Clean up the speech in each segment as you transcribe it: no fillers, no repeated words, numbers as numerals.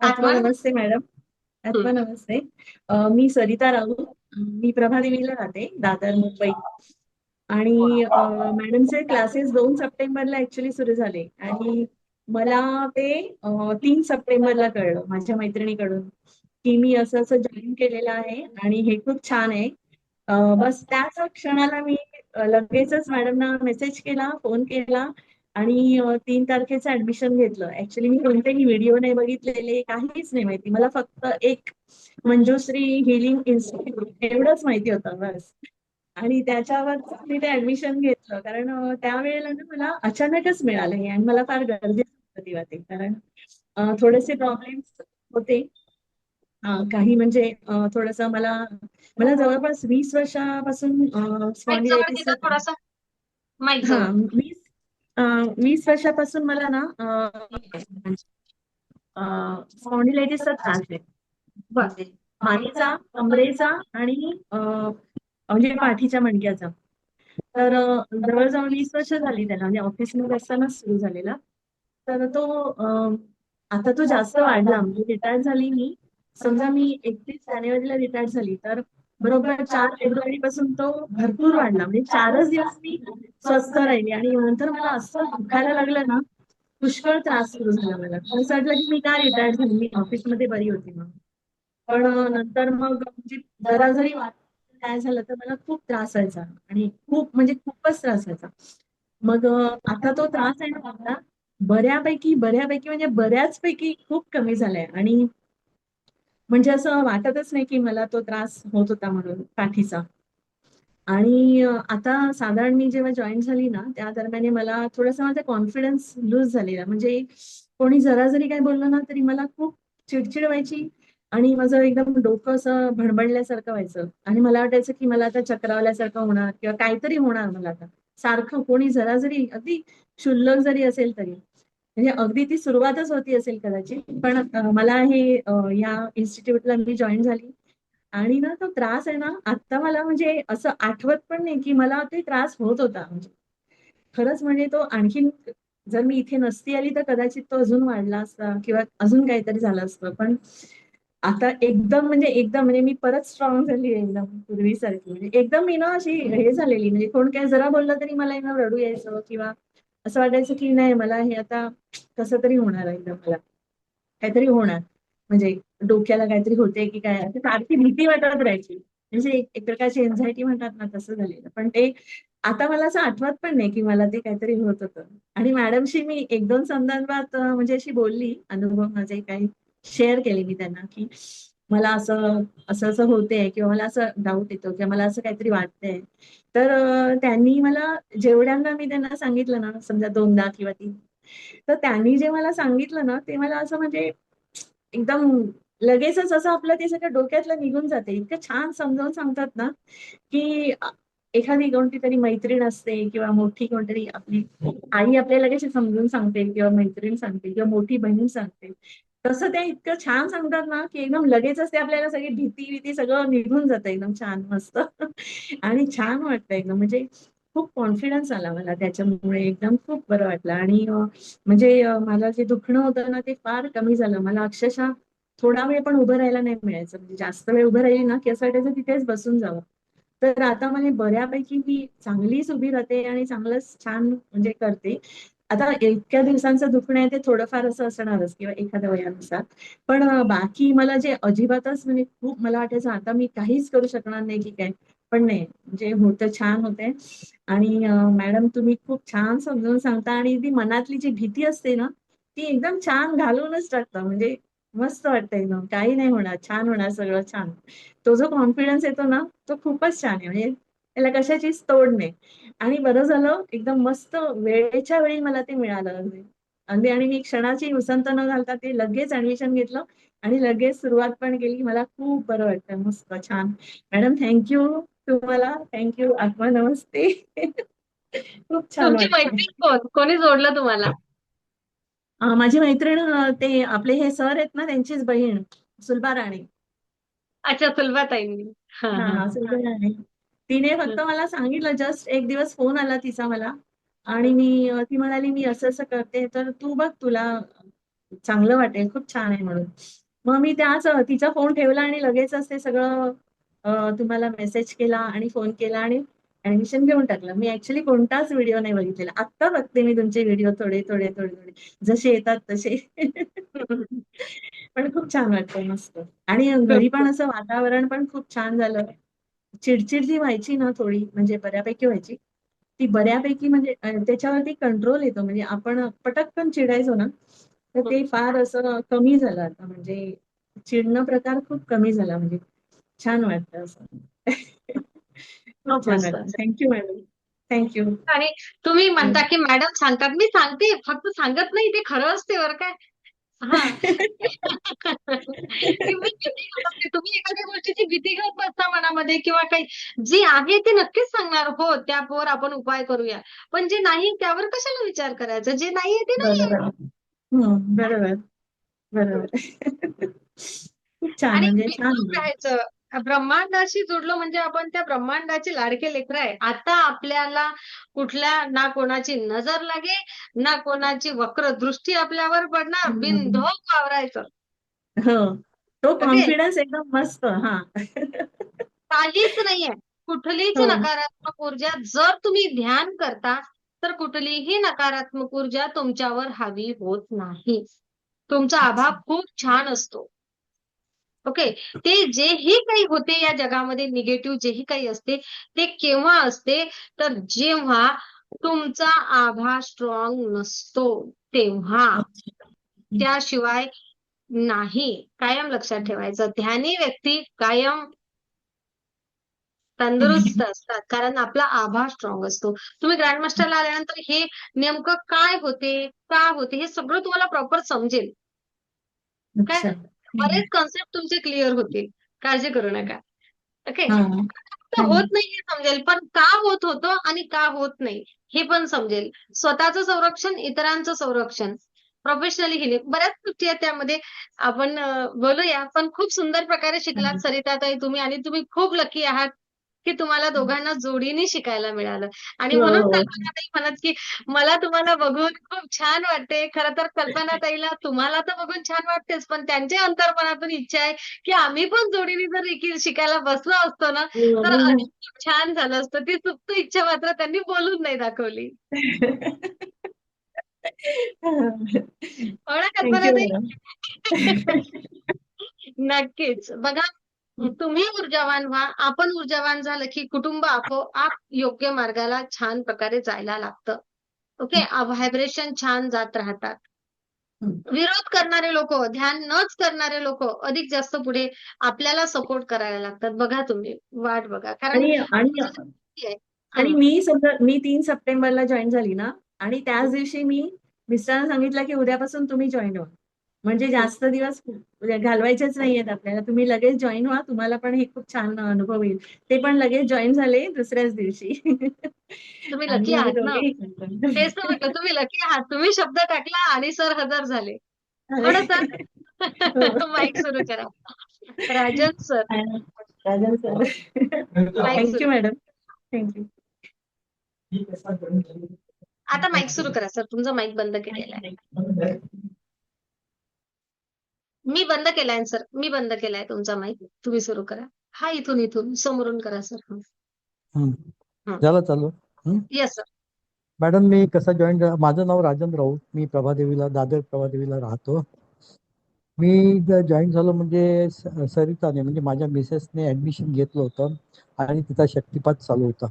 आत्मा आत्मा. नमस्ते मॅडम. आत्मा हं. नमस्ते. मी सरिता राऊत. मी प्रभादेवीला राहते, दादर, मुंबई. आणि मॅडमचे क्लासेस 2 सप्टेंबरला ऍक्च्युली सुरू झाले आणि मला ते 3 सप्टेंबरला कळलं माझ्या मैत्रिणीकडून की मी असं असं जॉईन केलेलं आहे आणि हे खूप छान आहे. बस त्याच क्षणाला मी लगेचच मॅडमना मेसेज केला, फोन केला आणि 3 तारखेचं ऍडमिशन घेतलं. ऍक्च्युली मी कोणतेही व्हिडिओ नाही बघितलेले, काहीच नाही माहिती. मला फक्त एक मंजुश्री हिलिंग इन्स्टिट्यूट एवढंच माहिती होतं बस. आणि त्याच्यावर मी ते ऍडमिशन घेतलं कारण त्यावेळेला ना मला अचानकच मिळालं हे आणि मला फार गरजेचं होतं तेव्हा ते. कारण थोडेसे प्रॉब्लेम्स होते. काही म्हणजे थोडंसं मला मला जवळपास 20 वर्षापासून माईक जवळ घे स्पॉन्डिलायटिसचा गं थोडासा. माईक हा जवळ. 20 वर्षापासून मला ना स्पॉन्डिलायटिसचा त्रास आहे. म्हणजे मानेचा, कमरेचा आणि म्हणजे पाठीच्या मणक्याचा. तर जवळजवळ 20 वर्ष झाली त्याला, म्हणजे ऑफिसमध्ये असतानाच सुरू झालेला. तर तो आता तो जास्त वाढला. म्हणजे रिटायर झाली मी. समजा मी 31 जानेवारीला रिटायर झाली तर बरोबर 4 फेब्रुवारी पासून तो भरपूर वाढला. म्हणजे 4च दिवस मी स्वस्थ राहिली आणि नंतर मला असं दुखायला लागलं ना, पुष्कळ त्रास सुरू झाला मला. असं वाटलं की मी का रिटायर झाली, मी ऑफिसमध्ये बरी होती मग. पण नंतर मग म्हणजे जरा जरी काय झालं तर मला खूप त्रास व्हायचा आणि खूप म्हणजे खूपच त्रास व्हायचा. मग आता तो त्रास आहे ना मला बऱ्यापैकी बऱ्यापैकी म्हणजे बऱ्याचपैकी खूप कमी झालाय आणि म्हणजे असं वाटतच नाही की मला तो त्रास होत होता म्हणून पाठीचा. आणि आता साधारण मी जेव्हा जॉईन झाली ना, त्या दरम्यान मला थोडासा माझा कॉन्फिडन्स लूज झालेला. म्हणजे कोणी जरा जरी काही बोललं ना, तरी मला खूप चिडचिड व्हायची आणि माझं एकदम डोकं असं भणभणल्यासारखं व्हायचं आणि मला वाटायचं की मला आता चक्कर आल्यासारखं होणार किंवा काहीतरी होणार मला आता. सारखं कोणी जरा जरी अगदी क्षुल्लक जरी असेल तरी. म्हणजे अगदी ती सुरुवातच होती असेल कदाचित. पण मला हे या इन्स्टिट्यूटला मी जॉईन झाली आणि ना तो त्रास आहे ना, आता मला म्हणजे असं आठवत पण नाही की मला ते त्रास होत होता. म्हणजे खरंच म्हणजे तो आणखीन जर मी इथे नसती आली तर कदाचित तो अजून वाढला असता किंवा अजून काहीतरी झालं असतं. पण आता एकदम म्हणजे एकदम म्हणजे मी परत स्ट्रॉंग झाली आहे एकदम पूर्वीसारखी. म्हणजे एकदम मी ना अशी हे झालेली, म्हणजे कोण काय जरा बोललं तरी मला एकदम रडू यायचं किंवा असं वाटायचं की नाही मला हे आता कसं तरी होणार आहे, एकदम मला काहीतरी होणार. म्हणजे डोक्याला काहीतरी होते की काय, असं सारखी भीती वाटत राहायची. म्हणजे एक प्रकारची एन्झायटी म्हणतात ना, तसं झालेलं. पण ते आता मला असं आठवत पण नाही की मला ते काहीतरी होत होतं. आणि मॅडमशी मी 1-2 संदर्भात म्हणजे अशी बोलली, अनुभव माझे काही शेअर केले मी त्यांना की मला असं असं असं होते किंवा मला असं डाऊट येतो किंवा मला असं काहीतरी वाटतंय. तर त्यांनी मला जेवढ्यांदा मी त्यांना सांगितलं ना, समजा 2दा किंवा 3, तर त्यांनी जे मला सांगितलं ना, ते मला असं म्हणजे एकदम लगेचच असं आपलं ते सगळं डोक्यातलं निघून जाते. इतकं छान समजावून सांगतात ना, की एखादी कोणती तरी मैत्रीण असते किंवा मोठी कोणतरी आपली आई आपल्याला लगेच समजून सांगते किंवा मैत्रीण सांगते किंवा मोठी बहीण सांगते. तसं ते इतकं छान सांगतात ना, की एकदम लगेचच ते आपल्याला सगळी भीती-विती सगळं निघून जातं एकदम छान मस्त. आणि छान वाटतं एकदम. म्हणजे खूप कॉन्फिडन्स आला मला त्याच्यामुळे. एकदम खूप बरं वाटलं आणि म्हणजे मला जे दुखणं होतं ना, ते फार कमी झालं. मला अक्षरशः थोडा वेळ पण उभं राहायला नाही मिळायचं. म्हणजे जास्त वेळ उभं राहिली ना, की असं वाटायचं तिथेच बसून जावं. तर आता म्हणजे बऱ्यापैकी मी चांगलीच उभी राहते आणि चांगलंच छान म्हणजे करते. आता इतक्या दिवसांचं दुखणं आहे ते थोडंफार असं असणारच किंवा एखाद्या वयानुसार. पण बाकी मला जे अजिबातच म्हणजे खूप मला वाटायचं आता मी काहीच करू शकणार नाही की काय. पण नाही, म्हणजे होतं छान होतंय. आणि मॅडम तुम्ही खूप छान समजावून सांगता आणि ती मनातली जी भीती असते ना, ती एकदम छान घालवूनच टाकता. म्हणजे मस्त वाटतं एकदम. काही नाही होणार, छान होणार सगळं छान. तो जो कॉन्फिडन्स येतो ना, तो खूपच छान आहे. म्हणजे त्याला कशाचीच तोड नाही. आणि बरं झालं एकदम मस्त वेळेच्या वेळी मला ते मिळालं अगदी. अगदी आणि मी क्षणाची उसंत न घालता ते लगेच ॲडमिशन घेतलं आणि लगेच सुरुवात पण केली. मला खूप बरं वाटतं. मस्त छान. मॅडम थँक तुम्हाला. थँक आत्मा नमस्ते. खूप छान तुमची वाटतं. मैत्रीण कोण? कोणी जोडलं तुम्हाला? माझी मैत्रीण ते आपले हे सर आहेत ना, त्यांचीच बहीण सुलभा राणे. अच्छा, सुलभाताईंनी. हां, हां. हां, सुलभा राणे. तिने हं. फक्त मला सांगितलं, जस्ट एक दिवस फोन आला तिचा मला आणि मी ती म्हणाली, "मी असं-असं करते, तर तू बघ तुला चांगलं वाटेल, खूप छान आहे म्हणून. मग मी त्याच तिचा फोन ठेवला आणि लगेचच ते सगळं तुम्हाला मेसेज केला आणि फोन केला आणि ऍडमिशन घेऊन टाकलं. मी ऍक्च्युली कोणताच व्हिडिओ नाही बघितलेला. आत्ता बघते मी तुमचे व्हिडिओ थोडे थोडे थोडे थोडे जसे येतात तसे. पण खूप छान वाटतंय, मस्त. आणि घरी पण असं वातावरण पण खूप छान झालं. चिडचिड जी व्हायची ना थोडी, म्हणजे बऱ्यापैकी व्हायची, ती बऱ्यापैकी म्हणजे त्याच्यावरती कंट्रोल येतो. म्हणजे आपण पटकन चिडायचो ना, तर ते फार असं कमी झालं आता. म्हणजे चिडणं प्रकार खूप कमी झाला. म्हणजे छान वाटतं असं. खूप खूप छान मस्त. वाटतं. Thank you madam. थँक्यू. आणि तुम्ही म्हणता की मॅडम सांगतात, मी सांगते, फक्त सांगत नाही, ते खरं असते बरं काय. हा. की मी भीती घालत नाही. तुम्ही एखाद्या गोष्टीची भीती घालत बसता मनामध्ये किंवा काही, जे आहे ते नक्कीच सांगणार, हो त्यावर आपण उपाय करूया. पण जे नाही त्यावर कशाला विचार करायचा, जे नाहीये ते नाहीये. बरोबर. बरोबर. बरोबर. खूप छान, आणि म्हणजे छान बिंदास आहे. राहायचं. ब्रह्मांडाशी जुडलो म्हणजे आपण त्या ब्रह्मांडाचे लाडके लेकरं आहे. आता आपल्याला कुठल्या ना कोणाची नजर लागे, ना कोणाची वक्र दृष्टी आपल्यावर पडणार, हम्म. बिनधोक वावरायचं. हो. तो ओके. कॉन्फिडन्स एकदम मस्त. हा. काहीच नाहीये. कुठलीच हो. नकारात्मक ऊर्जा, जर तुम्ही ध्यान करता, तर कुठलीही नकारात्मक ऊर्जा तुमच्यावर हावी होत नाही. तुमचा आभाव अच्छा. खूप छान असतो. ओके. ते जेही काही होते या जगामध्ये, निगेटिव्ह जेही काही असते, ते केव्हा असते, तर जेव्हा तुमचा आभा स्ट्रॉंग नसतो तेव्हा. अच्छा. त्याशिवाय नाही. कायम लक्षात ठेवायचं. ध्यानी व्यक्ती कायम तंदुरुस्त असतात. कारण आपला आभा स्ट्रॉंग असतो. तुम्ही ग्रँडमास्टरला आल्यानंतर हे नेमकं काय होते, का होते, हे सगळं तुम्हाला प्रॉपर समजेल. काय? अच्छा. बरेच कन्सेप्ट तुमचे क्लिअर होतील. काळजी करू नका. ओके. हा. फक्त होत नाही हे समजेल, पण का होत होतं आणि का होत नाही हे पण समजेल. स्वतःचं संरक्षण, इतरांचं संरक्षण, प्रोफेशनली हिलिंग, बऱ्याच गोष्टी आहेत त्यामध्ये. आपण बोलूया. पण खूप सुंदर प्रकारे शिकलात सरिताताई तुम्ही, आणि तुम्ही खूप लकी आहात, की तुम्हाला दोघांना जोडीने शिकायला मिळालं. आणि हो, म्हणून हो. कल्पनाताई म्हणत, की मला तुम्हाला बघून खूप छान वाटते. खरं तर कल्पनाताईला तुम्हाला तर बघून छान वाटतेच, पण त्यांच्या अंतर्मनातून इच्छा आहे, की आम्ही पण जोडीने जर एकी शिकायला बसलो असतो ना, तर हो. अधिक छान झालं असतं. ती सुप्त इच्छा मात्र त्यांनी बोलून नाही दाखवली. हो ना थँक्यू कल्पनाताई? मॅडम. नक्कीच. बघा, तुम्ही ऊर्जावान व्हा, आपण ऊर्जावान झालं, की कुटुंब आपोआप योग्य मार्गाला छान प्रकारे जायला लागतं. ओके. व्हायब्रेशन छान जात राहतात. विरोध करणारे लोकं, ध्यान नच करणारे लोकं अधिक जास्त पुढे आपल्याला सपोर्ट करायला लागतात. बघा तुम्ही, वाट बघा. कारण आणि आणि आणि हं. मी समजा मी 3 सप्टेंबरला जॉईन झाली ना, आणि त्याच दिवशी मी मिस्टरांना सांगितलं की उद्यापासून तुम्ही जॉईन व्हा. म्हणजे हं. जास्त दिवस घालवायचेच नाहीयेत आपल्याला. तुम्ही लगेच जॉईन व्हा. तुम्हाला पण हे खूप छान अनुभव येईल. ते पण लगेच जॉईन झाले दुसऱ्याच दिवशी. तुम्ही लकी आणि आम्ही आहात ना. दोघेही करतो. तेच तर म्हटलं, तुम्ही लकी आहात. तुम्ही शब्द टाकला आणि सर हजर झाले. हो अरे. ना सर? हो. माईक सुरू करा. Rajan sir, Rajan sir. Mike सुरू. Thank you madam. थँक्यू. आता माईक सुरू करा सर. तुमचा माईक बंद केलेला आहे. मी बंद केलाय सर. मी बंद केलाय तुमचा माईक. तुम्ही सुरू करा. हा, इथून समोरून करा सर. हं. हं. हं. झालं चालू. Yes sir. मॅडम, मी कसं जॉईन झालं, माझं नाव राजन राऊत, मी प्रभादेवीला, दादर प्रभादेवीला राहतो. मी जॉईन झालो म्हणजे सरिताने, म्हणजे माझ्या मिसेसने ॲडमिशन घेतलं होतं आणि तिचा शक्तिपात चालू होता.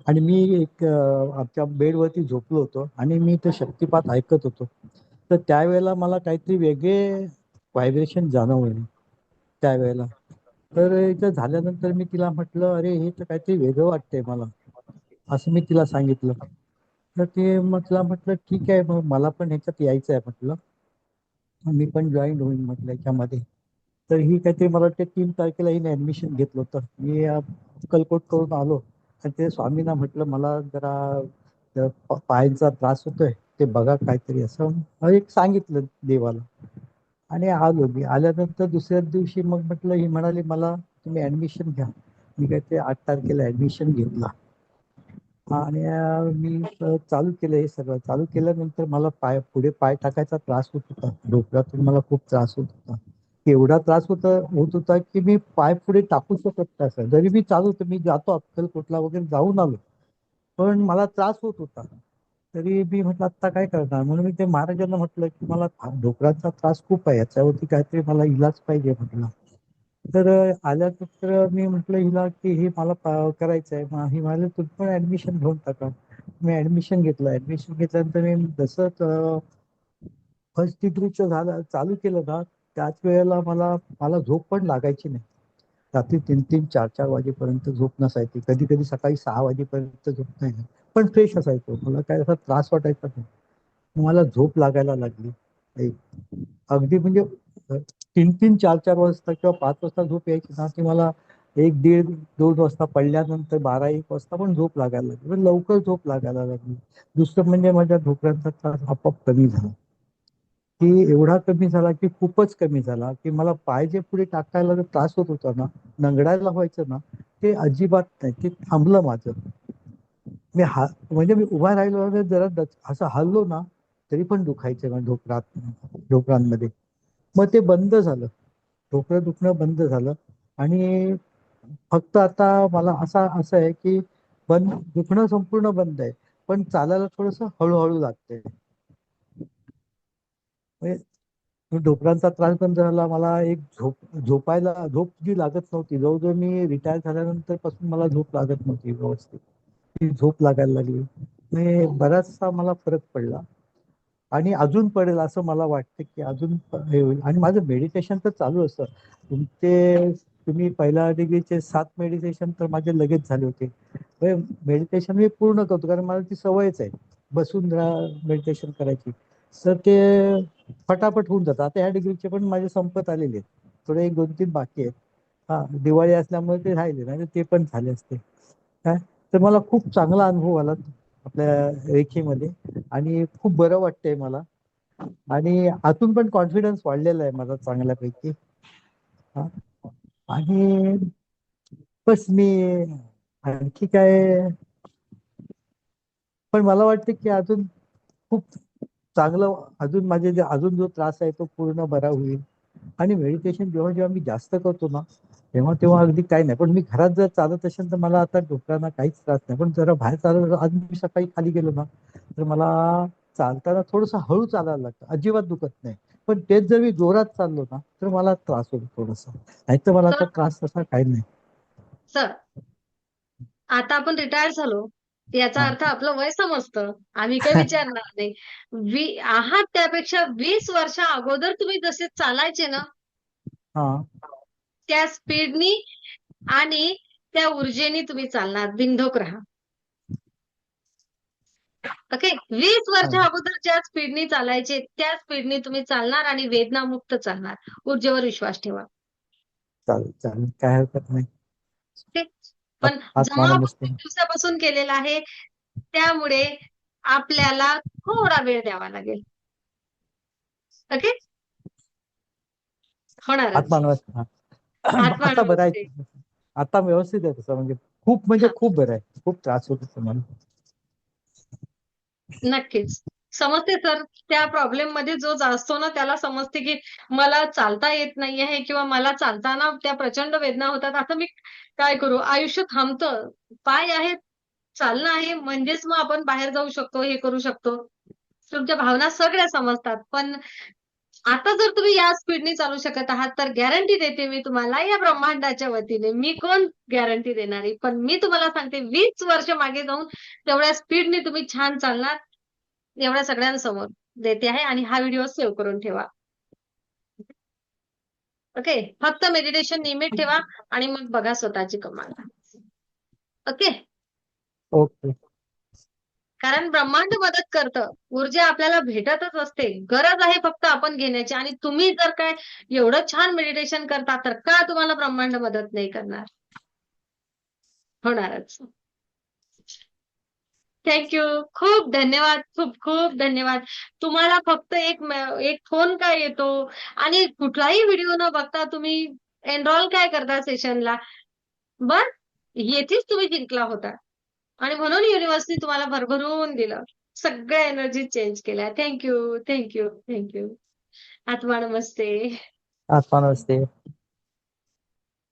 आणि मी एक आमच्या बेडवरती झोपलो होतो आणि मी तो शक्तिपात ऐकत होतो. तर त्यावेळेला मला काहीतरी वेगळे व्हायब्रेशन जाणवले त्यावेळेला. तर इथं झाल्यानंतर मी तिला म्हटलं, अरे हे तर काहीतरी वेगळं वाटतंय मला, असं मी तिला सांगितलं. तर ते म्हटलं ठीक आहे, मग मला पण ह्याच्यात यायचं आहे म्हटलं, मी पण जॉईन होईन म्हटलं याच्यामध्ये. तर ही काहीतरी मला वाटते 3 तारखेला हिने ॲडमिशन घेतलं होतं. मी अक्कलकोट करून आलो आणि ते स्वामींना म्हटलं मला जरा पायांचा त्रास होतोय, ते बघा काहीतरी, असं एक सांगितलं देवाला. आणि आलो. मी आल्यानंतर दुसऱ्याच दिवशी मग म्हटलं, ही म्हणाली मला तुम्ही ॲडमिशन घ्या. मी काय ते 8 तारखेला ॲडमिशन घेतला. आणि मी चालू केलं हे सगळं. चालू केल्यानंतर मला पुढे पाय टाकायचा त्रास होत होता. ढोकळ्यातून मला खूप त्रास होत होता. एवढा त्रास होत होता की मी पाय पुढे टाकू शकत नसायचो. जरी मी चालू तर मी जातो अक्कलकोटला वगैरे जाऊन आलो, पण मला त्रास होत होता. तरी मी म्हटलं आता काय करणार, म्हणून मी ते महाराजांना म्हटलं की मला ढोकळाचा त्रास खूप आहे, याच्यावरती काहीतरी मला इलाज पाहिजे म्हटलं. तर आल्यानंतर मी म्हटलं हिला की हे मला करायचं आहे. मग ही म्हणाली तुम्ही पण ऍडमिशन घेऊन टाका. मी ऍडमिशन घेतलं. ऍडमिशन घेतल्यानंतर मी जसं फर्स्ट डिग्रीचं झालं चालू केलं ना, त्याच वेळेला मला मला झोप पण लागायची नाही. रात्री 3-3, 4-4 वाजेपर्यंत झोप नसायची. कधी कधी सकाळी 6 वाजेपर्यंत झोप नाही. पण फ्रेश असायचो. मला काय असा त्रास वाटायचा नाही. मग मला झोप लागायला लागली. अगदी म्हणजे 3-3, 4-4 वाजता किंवा 5 वाजता झोप यायची ना, ती मला 1, 1:30, 2 वाजता पडल्यानंतर 12-1 वाजता पण झोप लागायला लागली. पण लवकर झोप लागायला लागली. दुसरं म्हणजे माझ्या ढोकळ्यांचा त्रास आपोआप कमी झाला. की एवढा कमी झाला की खूपच कमी झाला की मला पाय जे पुढे टाकायला जो त्रास होत होता ना, नंगडायला व्हायचं ना, ते अजिबात नाही. ते थांबलं माझं. म्हणजे मी उभा राहिलो आणि जरा असं हल्लो ना, तरी पण दुखायचं ना ढोकळांमध्ये. मग ते बंद झालं. ढोकळं दुखणं बंद झालं. आणि फक्त आता मला असं आहे की दुखणं संपूर्ण बंद आहे, पण चालायला थोडस हळूहळू लागतंय. म्हणजे ढोकळांचा त्रास बंद झाला. मला एक झोप जी लागत नव्हती, जवळजवळ मी रिटायर झाल्यानंतर पासून मला झोप लागत नव्हती व्यवस्थित, ती झोप लागायला लागली. म्हणजे बराचसा मला फरक पडला. आणि अजून पडेल असं मला वाटतं की अजून हे होईल. आणि माझं मेडिटेशन तर चालू असतं. तुम्ही पहिल्या डिग्रीचे 7 मेडिटेशन तर माझे लगेच झाले होते. मेडिटेशन मी पूर्ण करतो कारण मला ती सवयच आहे बसून मेडिटेशन करायची. तर ते फटाफट होऊन जातं. आता ह्या डिग्रीचे पण माझे संपत आलेले आहेत. थोडे 1-2-3 बाकी आहेत. हा, दिवाळी असल्यामुळे ते राहिले, नाही ते पण झाले असते. काय, तर मला खूप चांगला अनुभव आला आपल्या रेखीमध्ये. आणि खूप बरं वाटतंय मला. आणि आतून पण कॉन्फिडन्स वाढलेला आहे माझा चांगल्यापैकी. हा. आणि बस मी आणखी काय, पण मला वाटतं की अजून खूप चांगलं, अजून माझे अजून जो त्रास आहे तो पूर्ण बरा होईल. आणि मेडिटेशन जेव्हा जेव्हा मी जास्त करतो ना, तेव्हा तेव्हा अगदी काही नाही. पण मी घरात जर चालत असेल तर मला आता डोक्याला काहीच त्रास नाही. पण जरा बाहेर चालत, आज मी सकाळी खाली गेलो ना, तर मला चालताना थोडस हळू चालायला लागतं, अजिबात दुखत नाही. पण तेच जर मी जोरात चाललो ना, तर मला त्रास होतो थोडासा. नाही तर मला आता सर त्रास तसा काही नाही. सर आता आपण रिटायर झालो, याचा हा. अर्थ आपलं वय समजतं. आम्ही काही विचारणार नाही. आहात त्यापेक्षा 20 वर्षा अगोदर तुम्ही जसे चालायचे ना, हा. त्या स्पीडनी आणि त्या ऊर्जेनी तुम्ही चालणार. बिनधोक राहा. ओके. 20 वर्षा अगोदर ज्या स्पीडनी चालायचे त्या स्पीडनी तुम्ही चालणार आणि वेदनामुक्त चालणार. ऊर्जेवर विश्वास ठेवा. चालेल चालेल, काय हरकत नाही. ओके. पण जमा आपण आत्मानमस्ते. खूप दिवसापासून केलेला आहे, त्यामुळे आपल्याला थोडा वेळ द्यावा लागेल. ओके. होणारच. आत्मानमस्ते. हा. आता बरं आत्मा आहे. आता व्यवस्थित आहे तसं, म्हणजे खूप बरं आहे. खूप त्रास होत होता मला. नक्कीच. समजते सर. त्या प्रॉब्लेम मध्ये जो असतो ना, त्याला समजते की मला चालता येत नाही आहे किंवा मला चालताना त्या प्रचंड वेदना होतात. आता मी काय करू? आयुष्य थांबतं. पाय आहेत, चालणं आहे म्हणजेच मग आपण बाहेर जाऊ शकतो, हे करू शकतो. तुमच्या भावना सगळ्या समजतात. पण आता जर तुम्ही या स्पीडने चालू शकत आहात, तर गॅरंटी देते मी तुम्हाला या ब्रह्मांडाच्या वतीने. मी कोण गॅरंटी देणारी? पण मी तुम्हाला सांगते 20 वर्ष मागे जाऊन तेवढ्या स्पीडने तुम्ही छान चालणार. एवढ्या सगळ्यांसमोर देते आहे आणि हा व्हिडिओ सेव्ह करून ठेवा. ओके. फक्त मेडिटेशन नियमित ठेवा आणि मग बघा स्वतःची कमाल. ओके. ओके. कारण ब्रह्मांड मदत करतं. ऊर्जा आपल्याला भेटतच असते. गरज आहे फक्त आपण घेण्याची. आणि तुम्ही जर काय एवढं छान मेडिटेशन करता, तर का तुम्हाला ब्रह्मांड मदत नाही करणार? होणारच. Thank you. खूप धन्यवाद. खूप खूप धन्यवाद. तुम्हाला फक्त एक फोन काय येतो आणि कुठलाही व्हिडिओ न बघता तुम्ही एनरोल काय करता सेशनला. बस येथेच तुम्ही जिंकला होता. आणि म्हणून युनिव्हर्सने तुम्हाला भरभरून दिलं. सगळ्या एनर्जी चेंज केल्या. Thank you, thank you, thank you. आत्मा नमस्ते. आत्मा नमस्ते.